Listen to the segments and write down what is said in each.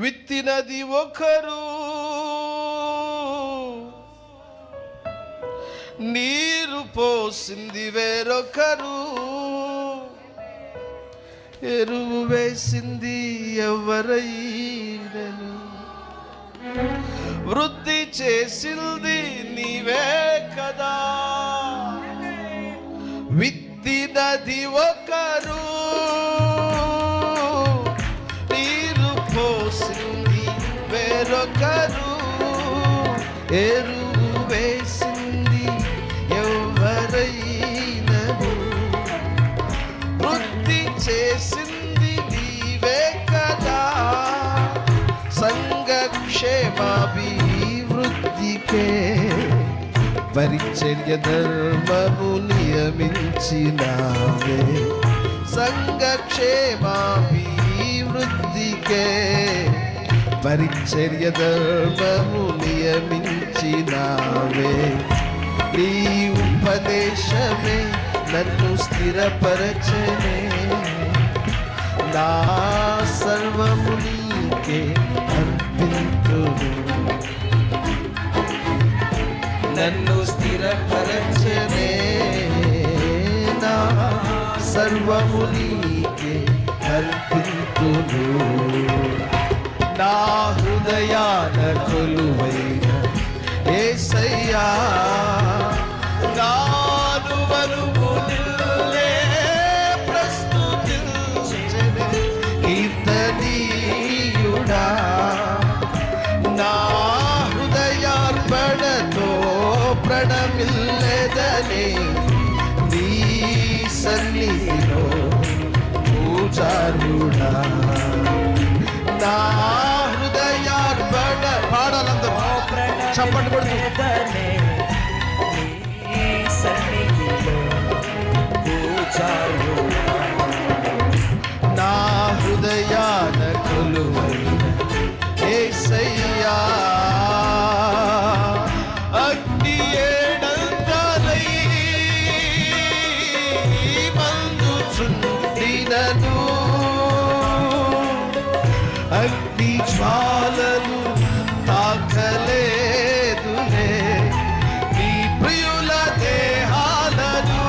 విత్తినది ఒకరు, నీరు పోసింది వేరొకరు, ఎరువు వేసింది ఎవరైనను, వృద్ధి చేసింది నీవే కదా. విత్తినది ఒకరు, నీరు పోసింది వేరొకరు, ఎరువు వేసింది ఎవరైనను, వృద్ధి చేసింది నీవే కదా. సంఘక్షేమాభివృద్ధికే పరిచర్య ధర్మము నియమించినావే. సంఘక్షేమాభివృద్ధికే పరిచర్య ధర్మము నియమించినావే. నీ ఉపదేశమే నన్ను స్థిరపరచనే, నా సర్వము నీకే అర్పింతును. నన్ను స్థిరపరచనే, నా సర్వము నీకే అర్పింతును. నా హృదయాన కొలువైన యేసయ్యా, నాను వరువు నిన్నే ప్రస్తుతించెదె కీర్తనీయుడా. నా హృదయార్పణతో ప్రణమిల్లెదనే, నీ సన్నిధిలో పూజారుడా. నా హృదయార్పణ పాడాలందరూ చప్పట్లు కొడుతూ, నా హృదయాన కొలువైన యేసయ్యా, అగ్ని ఏడంతలై మండుచుండినను, అగ్ని జ్వాలలు తాకలేదులే నీ ప్రియుల దేహాలను.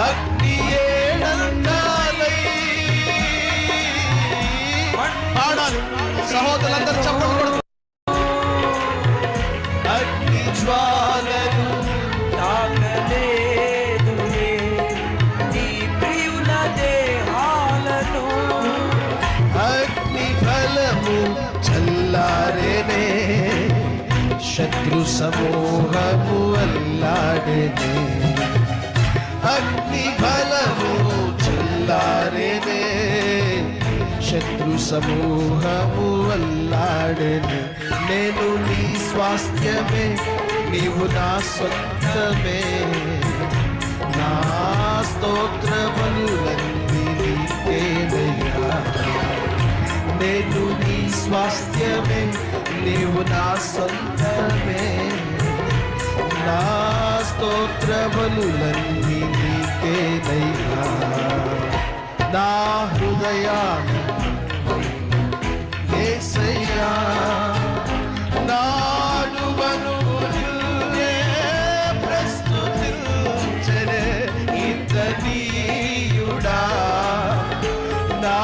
అగ్ని ఏడంతలై పాడాలి సహోదరులందరూ చప్పట్లు కొడుతూ. అగ్ని జ్వాలలు తాకలేదులే నీ ప్రియుల దేహాలను, అగ్ని ఫలము చల్లారెనే, శత్రు సమూహము అల్లాడెనే. అగ్ని ఫలము చల్లారెనే, శత్రు సమూహము అల్లాడెనే. నేను నీ స్వాస్థ్యమే, నీవు నా సొంతమే, నా స్తోత్ర బలులన్నీ నీకేనయ్యా. నేను నీ స్వాస్థ్యమే, నీవు నా సొంతమే, నా స్తోత్ర బలులన్నీ నీకేనయ్యా. నా హృదయాన్ని యేసయ్యా, నాను వనువు నిన్నే ప్రస్తుతించెదె కీర్తనీయుడా. నా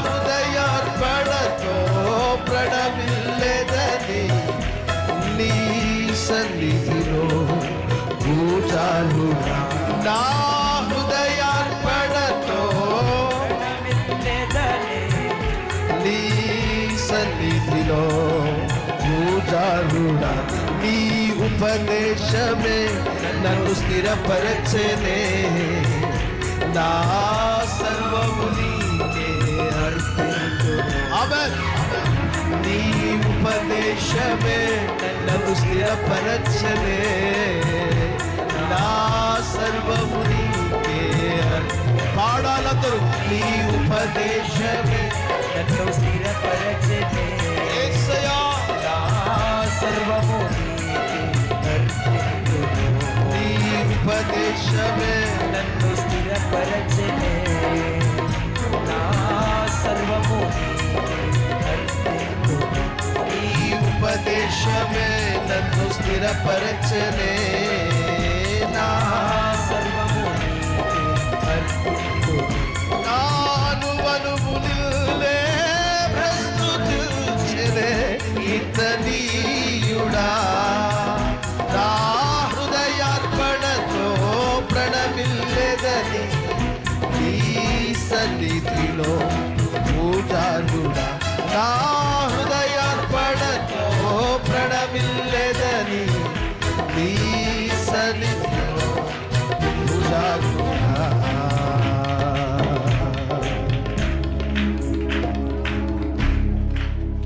హృదయార్పణతో ప్రణమిల్లెదనే, నీ సన్నిధిలో పూజారుడా. నా హృదయార్పణతో నీ సన్నిధిలో పూజారుడా. నీ ఉపదేశమే నన్ను స్థిరపరచెనే, నా సర్వము నీకే అర్పింతును. ఆమేన్. నీ ఉపదేశమే నన్ను స్థిరపరచెనే, నా సర్వము నీకే పాడాలందరూ. నీ ఉపదేశమే నన్ను స్థిరపరచెనే, యేసయ్యా, నా సర్వము నీకే అర్పింతును. నీ ఉపదేశమే నన్ను స్థిరపరచెనే, నా సర్వము ఉపదేశమే నన్ను స్థిరపరచనే నా సర్వము నీకే అర్పింతును. నానువనువు నిల్లే ప్రస్తుతించెనే ఇతనీయుడా నా హృదయార్పణతో ప్రణమిల్లెదని నీ సన్నిధిలో పూజారుడా నా హృదయార్పణతో ప్రణమిల్లెదని నీ సన్నిధిలో పూజారుడా.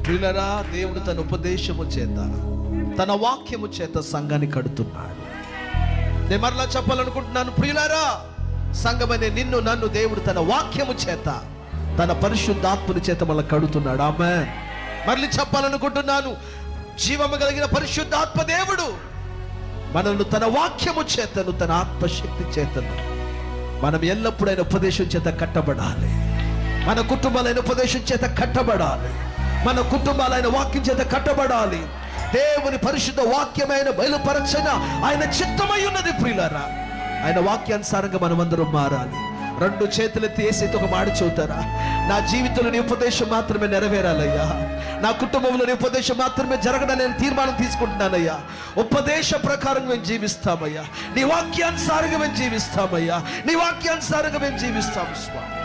ప్రియులరా, దేవుడు తన ఉపదేశము చేత తన వాక్యము చేత సంఘాన్ని కడుతున్నాడు. నేను మరలా చెప్పాలనుకుంటున్నాను, ప్రియులారా, సంఘమనే నిన్ను నన్ను దేవుడు తన వాక్యము చేత తన పరిశుద్ధాత్మని చేత మళ్ళీ కడుతున్నాడు. ఆమేన్. మళ్ళీ చెప్పాలనుకుంటున్నాను, జీవము కలిగిన పరిశుద్ధాత్మ దేవుడు మనల్ని తన వాక్యము చేతను తన ఆత్మశక్తి చేతను మనం ఎల్లప్పుడూ ఆయన ఉపదేశం చేత కట్టబడాలి. మన కుటుంబాలైన ఉపదేశం చేత కట్టబడాలి. మన కుటుంబాలైన వాక్యం చేత కట్టబడాలి. దేవుని పరిశుద్ధ వాక్యమైన బయలుపరచన ఆయన చిత్తమై ఉన్నది. ప్రియులారా, ఆయన వాక్యానుసారంగా మనమందరం మారాలి. రెండు చేతులెత్తి యేసుతో ఒక మాట చెబుతారా? నా జీవితంలో నీ ఉపదేశం మాత్రమే నెరవేరాలయ్యా. నా కుటుంబంలో నీ ఉపదేశం మాత్రమే జరగడానికి నేను తీర్మానం తీసుకుంటున్నానయ్యా. ఉపదేశ ప్రకారం మేము జీవిస్తామయ్యా. నీ వాక్యానుసారంగా మేము జీవిస్తామయ్యా. నీ వాక్యానుసారంగా మేము జీవిస్తాము స్వామి.